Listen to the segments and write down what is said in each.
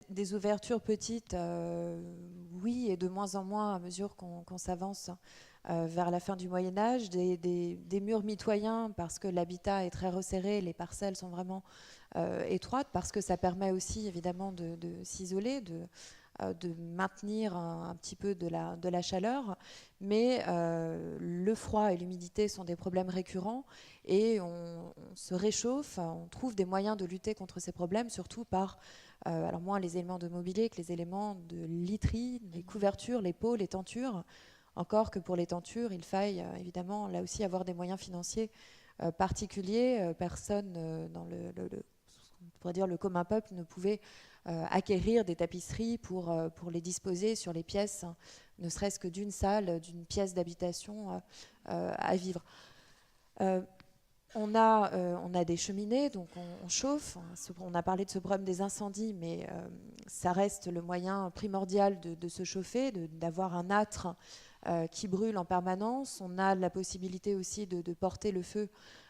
Des ouvertures petites, oui, et de moins en moins à mesure qu'on s'avance vers la fin du Moyen Âge. Des murs mitoyens parce que l'habitat est très resserré, les parcelles sont vraiment étroites, parce que ça permet aussi évidemment de s'isoler, de maintenir un petit peu de la chaleur, mais le froid et l'humidité sont des problèmes récurrents et on se réchauffe, on trouve des moyens de lutter contre ces problèmes, surtout par, alors moins les éléments de mobilier que les éléments de literie, les couvertures, les pots, les tentures. Encore que pour les tentures, il faille évidemment là aussi avoir des moyens financiers particuliers. Personne dans on pourrait dire le commun peuple ne pouvait acquérir des tapisseries pour les disposer sur les pièces, hein, ne serait-ce que d'une salle, d'une pièce d'habitation à vivre. On a des cheminées, donc on chauffe. On a parlé de ce problème des incendies, mais ça reste le moyen primordial de se chauffer, d'avoir un âtre qui brûle en permanence. On a la possibilité aussi de porter le feu,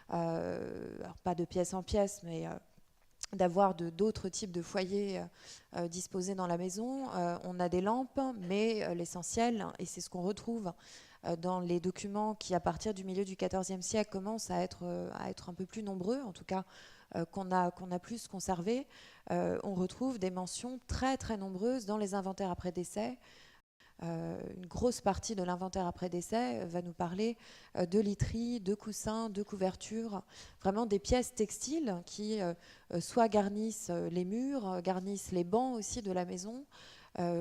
alors pas de pièce en pièce, mais d'avoir d'autres types de foyers disposés dans la maison. On a des lampes, mais l'essentiel, et c'est ce qu'on retrouve dans les documents qui, à partir du milieu du XIVe siècle, commencent à être un peu plus nombreux, en tout cas qu'on a plus conservé, on retrouve des mentions très très nombreuses dans les inventaires après décès. Une grosse partie de l'inventaire après décès va nous parler de literie, de coussins, de couvertures, vraiment des pièces textiles qui soit garnissent les murs, garnissent les bancs aussi de la maison.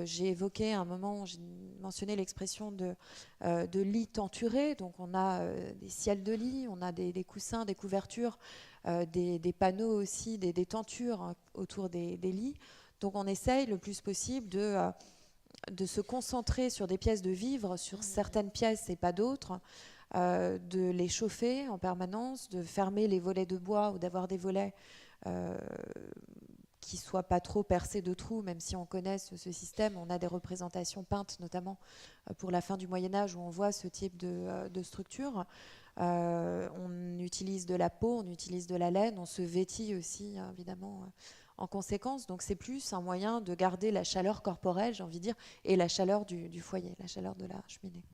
J'ai évoqué à un moment, j'ai mentionné l'expression de lit tenturé, donc on a des ciels de lit, on a des coussins, des couvertures, des panneaux aussi, des tentures, hein, autour des lits. Donc on essaye le plus possible de se concentrer sur des pièces de vivre, sur certaines pièces et pas d'autres, de les chauffer en permanence, de fermer les volets de bois ou d'avoir des volets qui ne soient pas trop percés de trous, même si on connaît ce système. On a des représentations peintes, notamment pour la fin du Moyen-Âge, où on voit ce type de structure. On utilise de la peau, on utilise de la laine, on se vêtit aussi, évidemment, en conséquence. Donc c'est plus un moyen de garder la chaleur corporelle, j'ai envie de dire, et la chaleur du foyer, la chaleur de la cheminée.